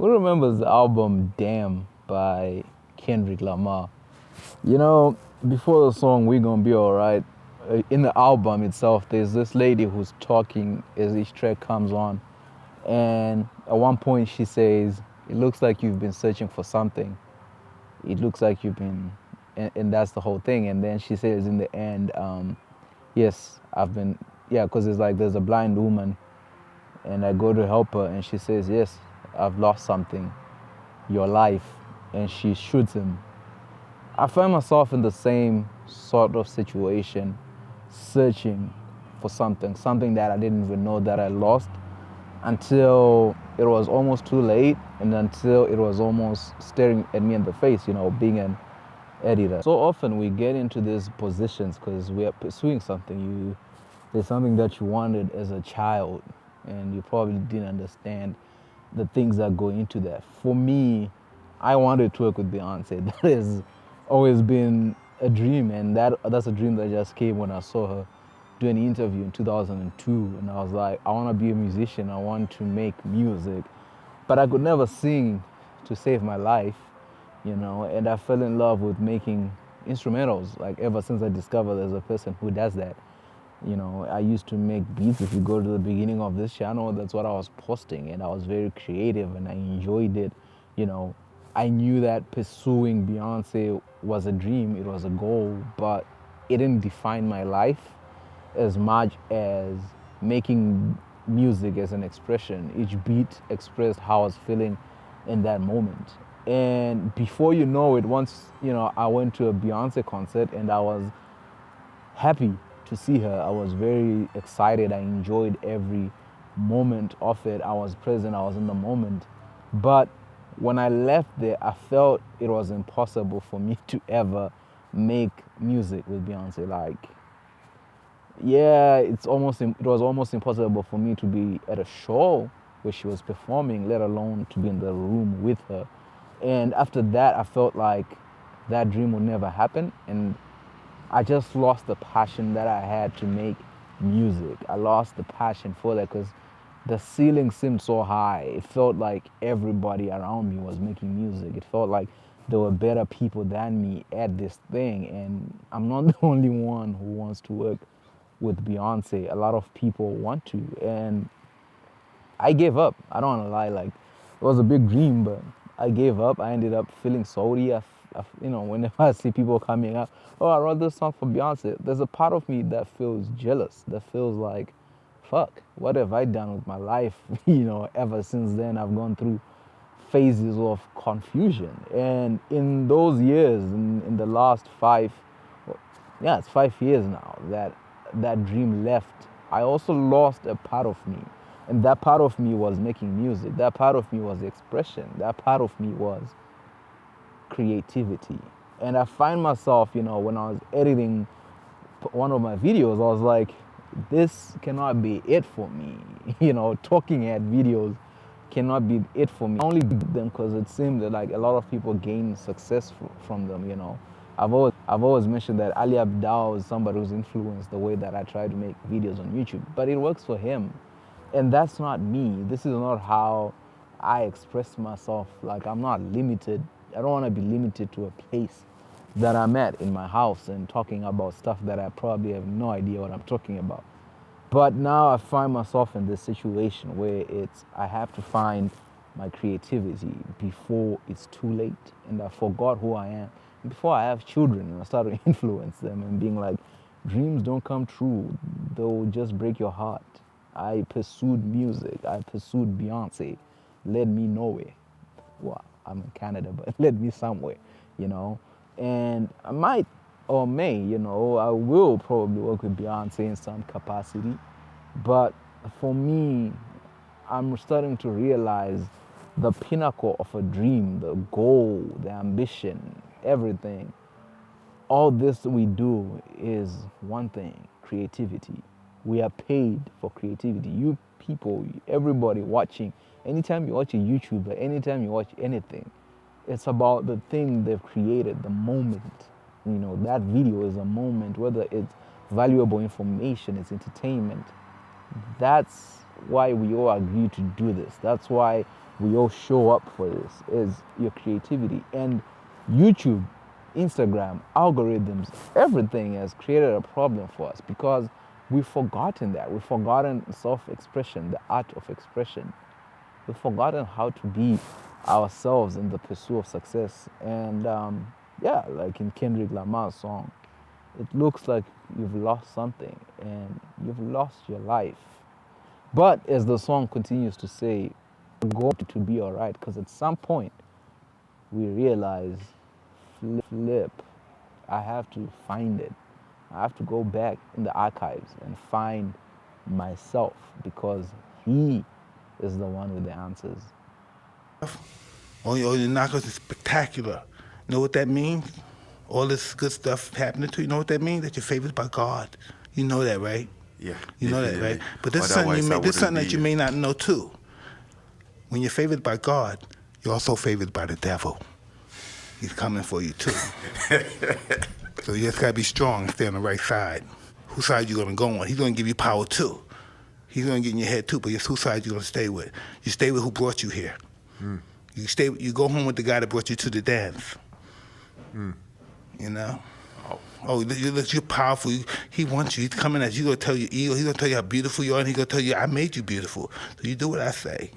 Who remembers the album Damn by Kendrick Lamar? You know, before the song We Gonna Be Alright, in the album itself, there's this lady who's talking as each track comes on. And at one point she says, it looks like you've been searching for something. It looks like you've been, and that's the whole thing. And then she says in the end, yes, I've been, yeah, because it's like there's a blind woman and I go to help her and she says, yes, I've lost something, your life. And she shoots him. I find myself in the same sort of situation, searching for something that I didn't even know that I lost until it was almost too late and until it was almost staring at me in the face, you know, being an editor. So often we get into these positions because we are pursuing something. There's something that you wanted as a child and you probably didn't understand the things that go into that. For me, I wanted to work with Beyonce. That has always been a dream, and that's a dream that just came when I saw her do an interview in 2002, and I was like, I want to be a musician, I want to make music, but I could never sing to save my life, you know, and I fell in love with making instrumentals, like ever since I discovered there's a person who does that. You know, I used to make beats. If you go to the beginning of this channel, that's what I was posting, and I was very creative and I enjoyed it. You know, I knew that pursuing Beyonce was a dream, it was a goal, but it didn't define my life as much as making music as an expression. Each beat expressed how I was feeling in that moment. And before you know it, once, you know, I went to a Beyonce concert and I was happy to see her. I was very excited. I enjoyed every moment of it. I was present. I was in the moment. But when I left there, I felt it was impossible for me to ever make music with Beyonce. Like, yeah, it was almost impossible for me to be at a show where she was performing, let alone to be in the room with her. And after that, I felt like that dream would never happen. And I just lost the passion that I had to make music. I lost the passion for that because the ceiling seemed so high. It felt like everybody around me was making music. It felt like there were better people than me at this thing. And I'm not the only one who wants to work with Beyonce. A lot of people want to. And I gave up. I don't want to lie. Like, it was a big dream, but I gave up. I ended up feeling sorry. You know, whenever I see people coming up, oh, I wrote this song for Beyonce, there's a part of me that feels jealous, that feels like, fuck, what have I done with my life? You know, ever since then, I've gone through phases of confusion. And in those years, in the last yeah, it's 5 years now that dream left. I also lost a part of me. And that part of me was making music. That part of me was expression. That part of me was creativity. And I find myself, you know, when I was editing one of my videos, I was like, this cannot be it for me. You know, talking at videos cannot be it for me. I only did them because it seemed that like a lot of people gain success from them, you know. I've always mentioned that Ali Abdal is somebody who's influenced the way that I try to make videos on YouTube, but it works for him. And that's not me. This is not how I express myself. Like, I'm not limited. I don't want to be limited to a place that I'm at in my house and talking about stuff that I probably have no idea what I'm talking about. But now I find myself in this situation where I have to find my creativity before it's too late, and I forgot who I am. Before I have children and I start to influence them and being like, dreams don't come true, they'll just break your heart. I pursued music, I pursued Beyonce, led me nowhere. Well, I'm in Canada, but it led me somewhere, you know. And I might or may, you know, I will probably work with Beyonce in some capacity. But for me, I'm starting to realize the pinnacle of a dream, the goal, the ambition, everything. All this we do is one thing, creativity. We are paid for creativity. You people, everybody watching, anytime you watch a YouTuber, anytime you watch anything, it's about the thing they've created, the moment. You know, that video is a moment, whether it's valuable information, it's entertainment. That's why we all agree to do this. That's why we all show up for this is your creativity. And YouTube, Instagram, algorithms, everything has created a problem for us because we've forgotten that. We've forgotten self-expression, the art of expression. We've forgotten how to be ourselves in the pursuit of success. And yeah, like in Kendrick Lamar's song, it looks like you've lost something and you've lost your life. But as the song continues to say, go to be all right, because at some point we realize, flip, I have to find it. I have to go back in the archives and find myself because he is the one with the answers. All your knockouts is spectacular. Know what that means? All this good stuff happening to you, know what that means? That you're favored by God. You know that, right? Yeah. You know that, right? But this is something, that you may not know too. When you're favored by God, you're also favored by the devil. He's coming for you too. So you just gotta be strong and stay on the right side. Whose side you gonna go on? He's gonna give you power too. He's gonna get in your head too, but it's whose side you gonna stay with. You stay with who brought you here. You go home with the guy that brought you to the dance. You know? Oh, you're powerful. He wants you. He's coming at you. He's gonna tell you ego. He's gonna tell you how beautiful you are, and he's gonna tell you, I made you beautiful. So you do what I say.